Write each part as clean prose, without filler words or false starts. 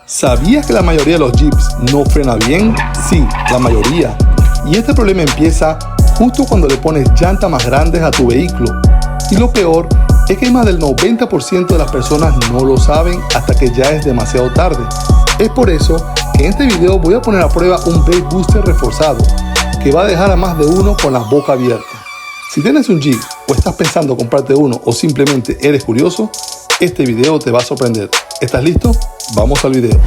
¿Sabías que la mayoría de los Jeeps no frena bien? Sí, la mayoría. Y este problema empieza justo cuando le pones llantas más grandes a tu vehículo. Y lo peor es que más del 90% de las personas no lo saben hasta que ya es demasiado tarde. Es por eso que en este video voy a poner a prueba un brake booster reforzado que va a dejar a más de uno con la boca abierta. Si tienes un Jeep o estás pensando comprarte uno o simplemente eres curioso, este video te va a sorprender. ¿Estás listo? Vamos al video.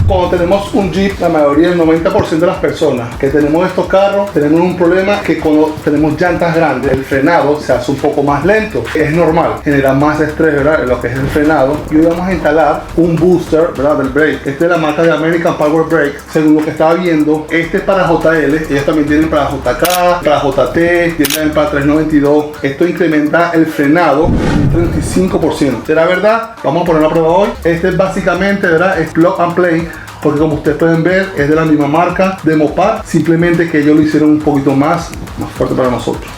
Cuando tenemos un Jeep, la mayoría, el 90% de las personas que tenemos estos carros, tenemos un problema que cuando tenemos llantas grandes, el frenado se hace un poco más lento. Es normal, genera más estrés, ¿verdad? En lo que es el frenado. Y hoy vamos a instalar un booster, ¿verdad? Del brake. Este es de la marca de American Power Brake. Según lo que estaba viendo, este es para JL. Ellos también tienen para JK, para JT, tienen también para 392. Esto incrementa el frenado un 35%. ¿Será verdad? Vamos a ponerlo a prueba hoy. Este es básicamente, ¿verdad? Es plug and play. Porque como ustedes pueden ver, es de la misma marca de Mopar, simplemente que ellos lo hicieron un poquito más fuerte para nosotros.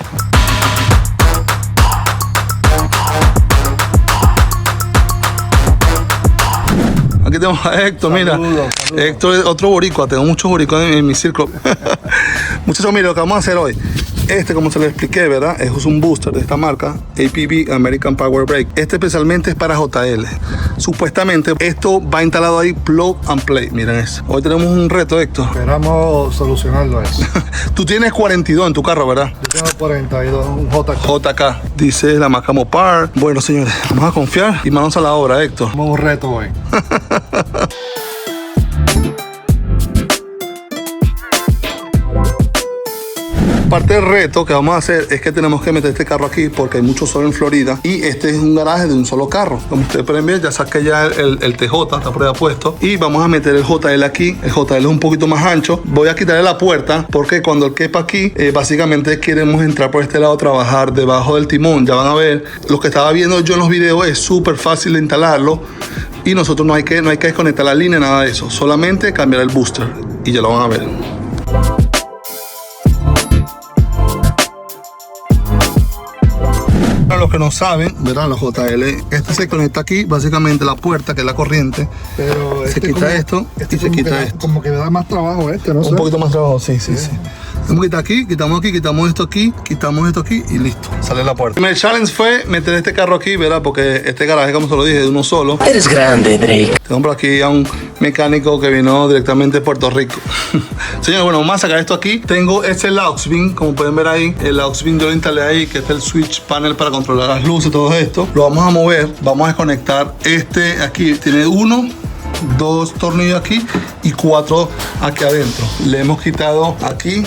Aquí tenemos a Héctor, mira. Saludos. Héctor es otro boricua, tengo muchos boricuas en mi círculo. Muchachos, mira lo que vamos a hacer hoy. Este, como se les expliqué, ¿verdad? Es un booster de esta marca, APB, American Power Brake. Este especialmente es para JL. Supuestamente esto va instalado ahí plug and play. Miren eso. Hoy tenemos un reto, Héctor. Esperamos solucionarlo eso. Tú tienes 42 en tu carro, ¿verdad? Yo tengo 42, un JK. JK, dice la marca Mopar. Bueno, señores, vamos a confiar y manos a la obra, Héctor. Tenemos un reto hoy. Parte del reto que vamos a hacer es que tenemos que meter este carro aquí porque hay mucho sol en Florida y este es un garaje de un solo carro. Como ustedes pueden ver, ya saqué ya el TJ, está por ahí puesto, y vamos a meter el JL aquí. El JL es un poquito más ancho. Voy a quitarle la puerta porque cuando el quepa aquí, básicamente queremos entrar por este lado, trabajar debajo del timón. Ya van a ver, lo que estaba viendo yo en los videos es súper fácil de instalarlo y nosotros no hay que desconectar la línea, nada de eso, solamente cambiar el booster y ya lo van a ver. Para los que no saben, verán los JL, este se conecta aquí, básicamente la puerta que es la corriente, pero se quita esto y se quita esto. Como que me da más trabajo este, ¿no? Un poquito más trabajo, sí. Vamos a quitar aquí, quitamos esto aquí y listo, sale la puerta. El challenge fue meter este carro aquí, ¿verdad? Porque este garaje, como se lo dije, es de uno solo. Eres grande, Drake. Tengo por aquí a un mecánico que vino directamente de Puerto Rico. Señores, bueno, vamos a sacar esto aquí. Tengo este aux bin, como pueden ver ahí. El aux bin yo lo instalé ahí, que es el switch panel para controlar las luces, todo esto. Lo vamos a mover, vamos a desconectar este aquí. Tiene 1, 2 tornillos aquí y 4 aquí adentro. Le hemos quitado aquí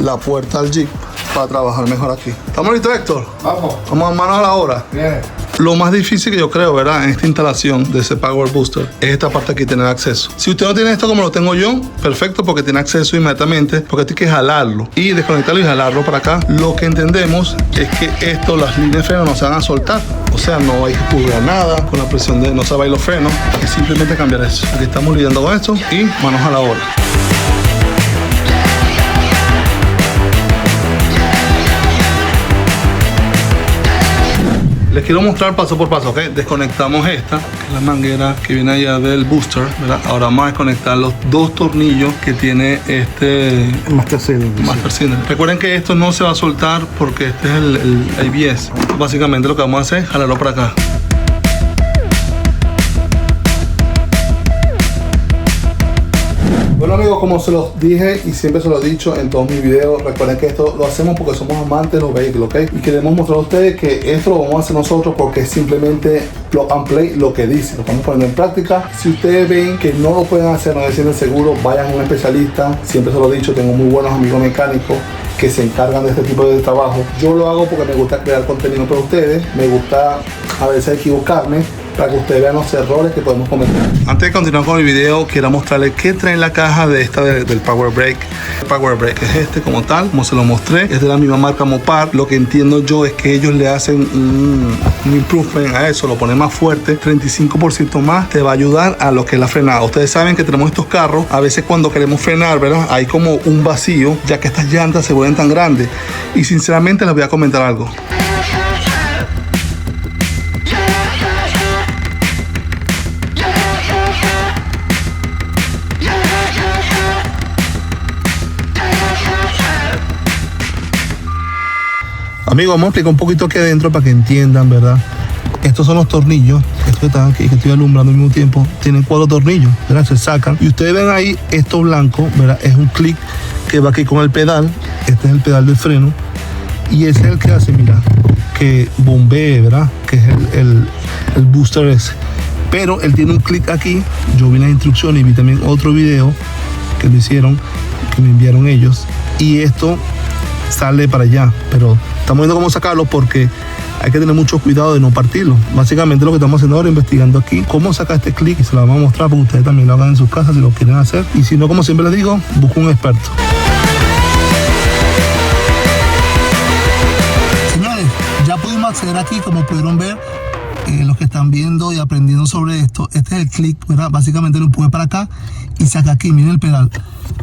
la puerta al Jeep para trabajar mejor aquí. ¿Estamos listos, Héctor? Vamos a manos a la obra. Bien. Lo más difícil que yo creo, ¿verdad?, en esta instalación de ese Power Booster es esta parte aquí, tener acceso. Si usted no tiene esto como lo tengo yo, perfecto, porque tiene acceso inmediatamente, porque hay que jalarlo y desconectarlo y jalarlo para acá. Lo que entendemos es que esto, las líneas de freno no se van a soltar. O sea, no hay que pulgar nada con la presión de no se va a ir los frenos. Es simplemente cambiar eso. Aquí estamos lidiando con esto y manos a la obra. Les quiero mostrar paso por paso, ¿ok? Desconectamos esta, que es la manguera que viene allá del booster, ¿verdad? Ahora vamos a desconectar los 2 tornillos que tiene este Master Cylinder. Recuerden que esto no se va a soltar porque este es el ABS. Básicamente lo que vamos a hacer es jalarlo para acá. Bueno, amigos, como se los dije y siempre se lo he dicho en todos mis videos, recuerden que esto lo hacemos porque somos amantes de los vehículos, ¿ok? Y queremos mostrar a ustedes que esto lo vamos a hacer nosotros porque es simplemente plug and play lo que dice. Lo estamos poniendo en práctica. Si ustedes ven que no lo pueden hacer, no se sienten seguros, vayan a un especialista. Siempre se lo he dicho, tengo muy buenos amigos mecánicos que se encargan de este tipo de trabajo. Yo lo hago porque me gusta crear contenido para ustedes, me gusta a veces equivocarme para que ustedes vean los errores que podemos cometer. Antes de continuar con el video, quiero mostrarles qué trae en la caja de esta del Power Brake. El Power Brake es este como tal, como se lo mostré, es de la misma marca Mopar. Lo que entiendo yo es que ellos le hacen un improvement a eso, lo ponen más fuerte, 35% más, te va a ayudar a lo que es la frenada. Ustedes saben que tenemos estos carros, a veces cuando queremos frenar, ¿verdad? Hay como un vacío, ya que estas llantas se vuelven tan grandes. Y sinceramente les voy a comentar algo. Amigos, vamos a explicar un poquito aquí adentro para que entiendan, ¿verdad? Estos son los tornillos, estos que están aquí, que estoy alumbrando al mismo tiempo. Tienen 4 tornillos, ¿verdad? Se sacan. Y ustedes ven ahí, esto blanco, ¿verdad? Es un clic que va aquí con el pedal. Este es el pedal de freno. Y ese es el que hace, mira, que bombee, ¿verdad? Que es el booster ese. Pero él tiene un clic aquí. Yo vi las instrucciones y vi también otro video que lo hicieron, que me enviaron ellos. Y esto sale para allá. Pero estamos viendo cómo sacarlo porque hay que tener mucho cuidado de no partirlo. Básicamente lo que estamos haciendo ahora, investigando aquí cómo sacar este clic, y se lo vamos a mostrar para que ustedes también lo hagan en sus casas si lo quieren hacer. Y si no, como siempre les digo, busca un experto. Ya pudimos acceder aquí, como pudieron ver, los que están viendo y aprendiendo sobre esto. Este es el clic, ¿verdad? Básicamente lo empuje para acá y saca aquí, miren el pedal.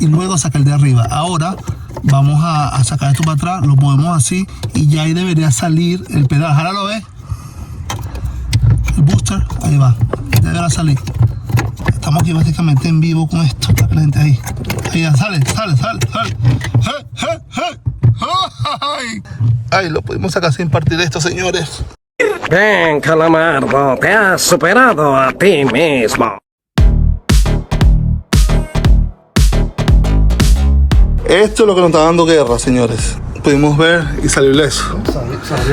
Y luego saca el de arriba. Ahora vamos a sacar esto para atrás, lo movemos así y ya ahí debería salir el pedal. Ahora lo ves. El booster, ahí va. Deberá salir. Estamos aquí básicamente en vivo con esto. La gente ahí. Ahí ya sale. Ay, lo pudimos sacar sin partir esto, señores. Bien, Calamardo, te has superado a ti mismo. Esto es lo que nos está dando guerra, señores. Pudimos ver y salió ileso.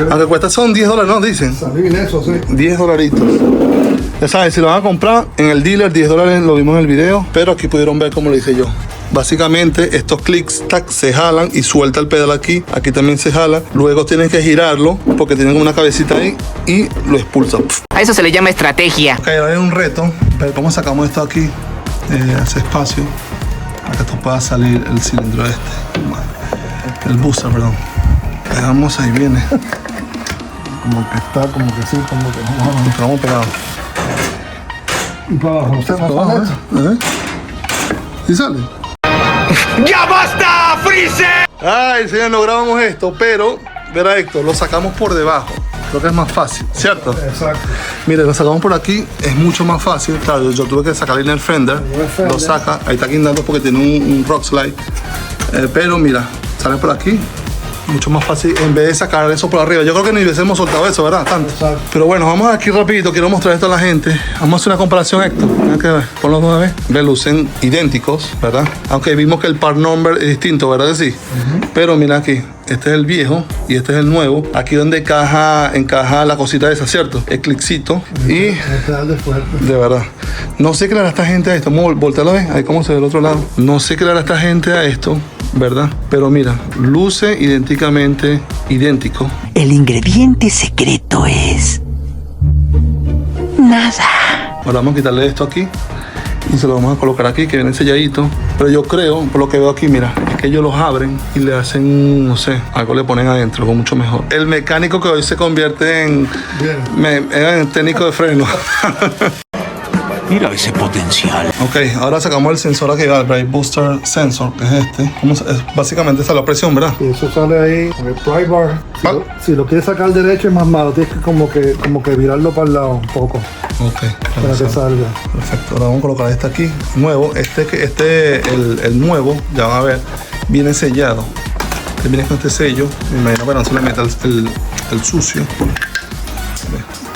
Aunque cuesta son $10, ¿no? Dicen. Salió ileso, sí. $10. Ya saben, si lo van a comprar en el dealer, $10, lo vimos en el video. Pero aquí pudieron ver cómo lo hice yo. Básicamente estos clics se jalan y suelta el pedal aquí. Aquí también se jala. Luego tienen que girarlo porque tienen una cabecita ahí y lo expulsa. A eso se le llama estrategia. Ok, ahora hay un reto. Ver cómo sacamos esto aquí. Hace espacio para que esto pueda salir el cilindro este. El booster, perdón. Dejamos ahí, viene. Como que está, como que sí, como que no. Nos quedamos pegados. Y para abajo, ¿usted no sabe esto? ¿Sí sale? ¡Ya basta, Freezer! Ay, señor, logramos esto, pero, verá Héctor, lo sacamos por debajo. Creo que es más fácil, ¿cierto? Exacto. Mire, lo sacamos por aquí, es mucho más fácil. Claro, yo tuve que sacar el inner fender, lo saca, ahí está guindando porque tiene un rock slide. Pero mira, sale por aquí, mucho más fácil en vez de sacar eso por arriba. Yo creo que ni hubiésemos soltado eso, ¿verdad? Tanto. Exacto. Pero bueno, vamos aquí rapidito, quiero mostrar esto a la gente. Vamos a hacer una comparación, Héctor. Mira que ver, ponlos una vez. Ve, lucen idénticos, ¿verdad? Aunque vimos que el part number es distinto, ¿verdad que sí? Pero mira aquí, este es el viejo y este es el nuevo. Aquí donde encaja la cosita esa, ¿cierto? El cliccito. Y El pedal de fuerte. de verdad, no sé qué le hará esta gente a esto. Vamos a voltearlo, ¿ves? Ahí cómo se ve el otro lado. No sé qué le hará esta gente a esto, ¿verdad? Pero mira, luce idénticamente idéntico. El ingrediente secreto es nada. Ahora vamos a quitarle esto aquí y se lo vamos a colocar aquí, que viene selladito. Pero yo creo, por lo que veo aquí, mira, es que ellos los abren y le hacen, no sé, algo le ponen adentro, algo mucho mejor. El mecánico que hoy se convierte en técnico de freno. Mira ese potencial. Ok, ahora sacamos el sensor aquí, el Brake Booster Sensor, que es este. Básicamente está la presión, ¿verdad? Y eso sale ahí con el pry bar. Si lo quieres sacar derecho es más malo, tienes que como que virarlo para el lado un poco Ok, para que salga. perfecto. Ahora vamos a colocar este aquí, nuevo. El nuevo, ya van a ver, viene sellado. Este viene con este sello. Me imagino que no se le meta el sucio.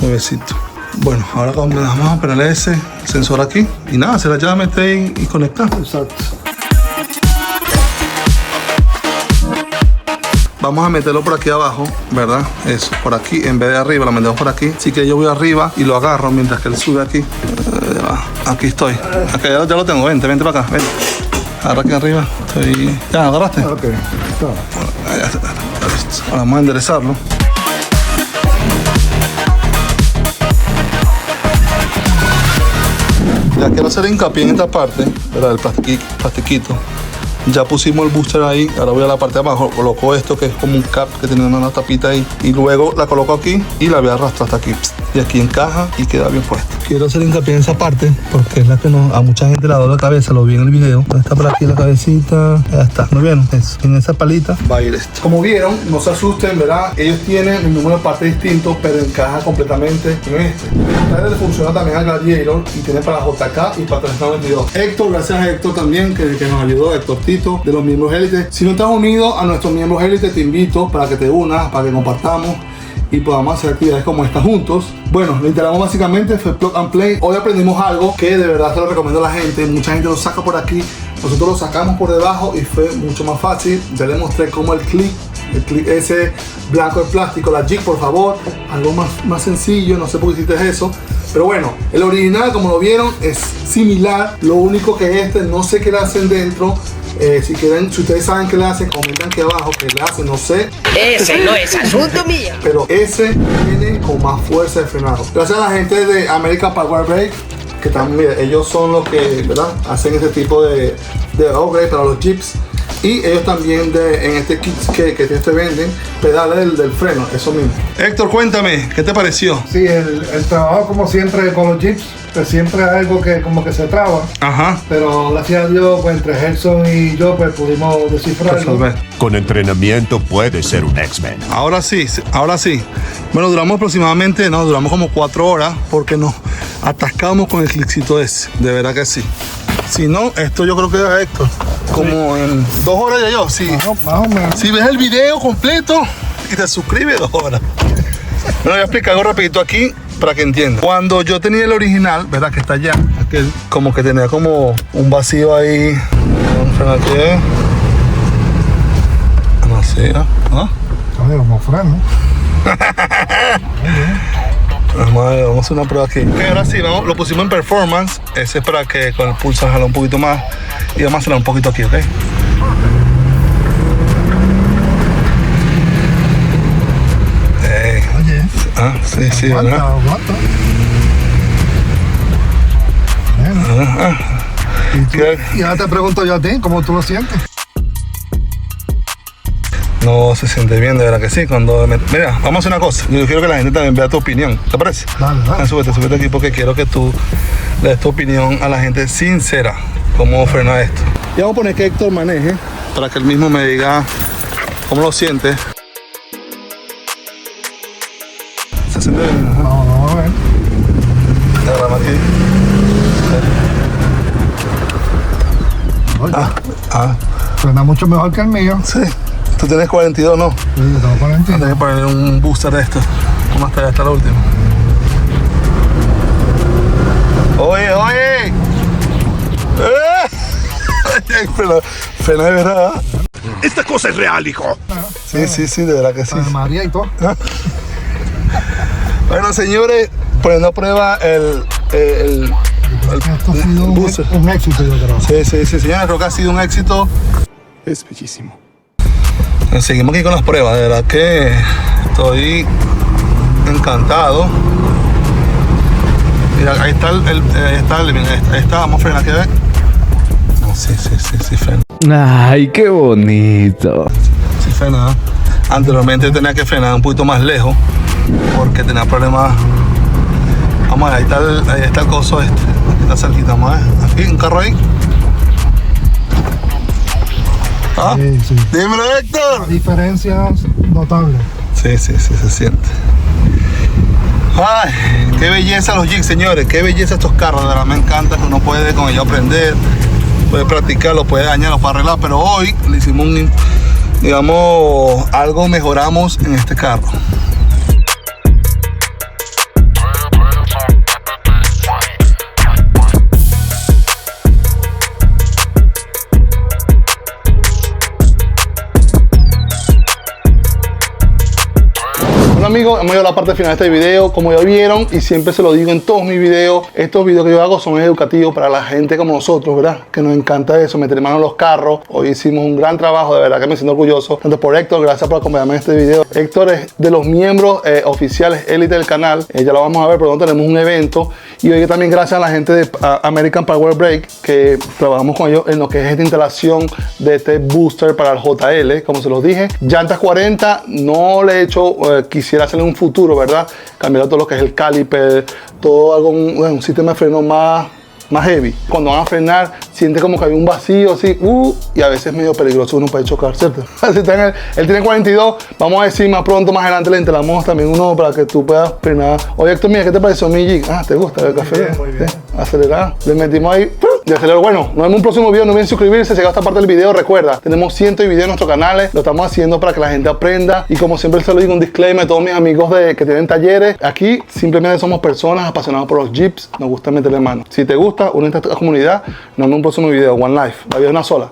Nuevecito. Bueno, ahora vamos a ponerle ese sensor aquí. Y nada, se la llave, mete y conectar. Exacto. Vamos a meterlo por aquí abajo, ¿verdad? Eso, por aquí, en vez de arriba, lo metemos por aquí. Así que yo voy arriba y lo agarro mientras que él sube aquí. Aquí estoy. Acá ya lo tengo, vente para acá, vente. Agarra aquí arriba. ¿Ya lo agarraste? Ok. Ahí está, listo. Ahora vamos a enderezarlo. Ya quiero hacer hincapié en esta parte, ¿verdad? El plastiquito. Ya pusimos el booster ahí, ahora voy a la parte de abajo, coloco esto que es como un cap que tiene una tapita ahí y luego la coloco aquí y la voy a arrastrar hasta aquí y aquí encaja y queda bien puesto. Quiero hacer hincapié en esa parte porque es la que a mucha gente le ha dado la cabeza, lo vi en el video. Está por aquí la cabecita, ya está, ¿no vieron? Eso. En esa palita va a ir esto. Como vieron, no se asusten, ¿verdad? Ellos tienen un número de partes distintos, pero encaja completamente en este. Esta le funciona también al Gladiator y tiene para JK y para 392. Héctor, gracias a Héctor también que nos ayudó, Héctor T. favorito de los miembros élite. Si no estás unido a nuestros miembros élite, te invito para que te unas, para que compartamos y podamos hacer actividades como esta juntos. Bueno, lo instalamos básicamente, fue plug and play. Hoy aprendimos algo que de verdad te lo recomiendo a la gente. Mucha gente lo saca por aquí, nosotros lo sacamos por debajo y fue mucho más fácil. Ya les mostré cómo el clip ese blanco de plástico, la jig, por favor, algo más sencillo. No sé por qué hiciste eso, pero bueno, el original, como lo vieron, es similar. Lo único que no sé qué le hacen dentro. Si ustedes saben qué le hacen, comentan aquí abajo qué le hacen, no sé. Ese no es asunto mío. Pero ese viene con más fuerza de frenado. Gracias a la gente de American Power Brake, que también, ellos son los que, ¿verdad?, hacen este tipo de upgrade para los Jeeps. Y ellos también en este kit que te venden pedales del freno, eso mismo. Héctor, cuéntame, ¿qué te pareció? Sí, el trabajo como siempre con los Jeeps, pues siempre es algo que como que se traba. Ajá. Pero gracias a Dios, pues entre Gerson y yo, pues pudimos descifrarlo. Con entrenamiento puedes ser un X-Men. Ahora sí. Bueno, duramos como 4 horas porque nos atascamos con el cliccito ese. De verdad que sí. Si no, esto yo creo que era Héctor. Como en 2 horas ya yo, sí. Más o menos. Si ves el video completo y te suscribes, 2 horas. Bueno, voy a explicar algo rapidito aquí para que entiendan. Cuando yo tenía el original, ¿verdad? Que está allá, aquel como que tenía como un vacío ahí. No sé, ¿ah? Vamos a frenar, ¿no? Vamos a hacer una prueba aquí. Okay, ahora sí, lo pusimos en performance. Ese es para que con el pulso jala un poquito más. Y vamos a hacerlo un poquito aquí, ¿ok? Oye. Sí, ¿verdad? Aguanta. Y ahora te pregunto yo a ti, ¿cómo tú lo sientes? No se siente bien, de verdad que sí. Mira, vamos a hacer una cosa. Yo quiero que la gente también vea tu opinión. ¿Te parece? Dale. Súbete aquí porque quiero que tú le des tu opinión a la gente sincera. ¿Cómo frena esto? Y vamos a poner que Héctor maneje para que él mismo me diga cómo lo siente. ¿Se siente bien? Vamos a ver. Agarramos aquí. Oye, suena mucho mejor que el mío. Sí. Tú tienes 42, ¿no? Sí, yo tengo 42. Tienes que poner un booster de esto. ¿Cómo hasta la última? ¡Oye! Frena de verdad. Esta cosa es real, hijo. Sí, de verdad que sí. María y todo. Bueno, señores, poniendo a prueba el Esto ha sido booster. un éxito, yo creo. Sí, señores, creo que ha sido un éxito. Es bellísimo. Seguimos aquí con las pruebas, de verdad que estoy encantado. Mira, ahí está ahí está, vamos a frenar aquí, ¿ves? No, sí, frena. Ay, qué bonito. Sí, frena. Anteriormente tenía que frenar un poquito más lejos porque tenía problemas. Vamos a ver, ahí está el coso este. Aquí está cerquita, vamos a ver. Aquí, un carro ahí. ¿Ah? Sí. Dímelo, Héctor. Diferencias notables. Sí, se siente. Ay, qué belleza los jigs, señores. Qué belleza estos carros. De verdad me encanta que uno puede con ellos aprender, puede practicarlo, puede dañarlo para arreglar. Pero hoy le hicimos algo mejoramos en este carro. Bueno, amigos, hemos llegado a la parte final de este video. Como ya vieron, y siempre se lo digo en todos mis videos, estos videos que yo hago son educativos para la gente como nosotros, ¿verdad? Que nos encanta eso, meter mano en los carros. Hoy hicimos un gran trabajo, de verdad que me siento orgulloso. Tanto por Héctor, gracias por acompañarme en este video. Héctor es de los miembros oficiales élite del canal. Ya lo vamos a ver, pero tenemos un evento. Y hoy también gracias a la gente de American Power Brake, que trabajamos con ellos en lo que es esta instalación de este booster para el JL. Como se los dije, llantas 40, no le he hecho, quisiera hacerle un futuro, ¿verdad? Cambiar todo lo que es el caliper, todo algo, un sistema de freno más heavy. Cuando van a frenar, siente como que hay un vacío así, y a veces es medio peligroso, uno puede chocar, ¿cierto? Así está él tiene 42, vamos a decir más pronto, más adelante le instalamos también uno para que tú puedas frenar. Oye, Héctor, mira, ¿qué te pareció mi Jeep? ¿Te gusta el café? Muy bien. Acelerado. Le metimos ahí, de acelero. Bueno, nos vemos en un próximo video. No olviden suscribirse. Si llega a esta parte del video, recuerda, tenemos cientos de videos en nuestro canal. Lo estamos haciendo para que la gente aprenda. Y como siempre se lo digo, un disclaimer a todos mis amigos que tienen talleres. Aquí simplemente somos personas apasionadas por los Jeeps. Nos gusta meterle mano. Si te gusta, únete a esta comunidad. Nos vemos en un próximo video. One Life. La vida es una sola.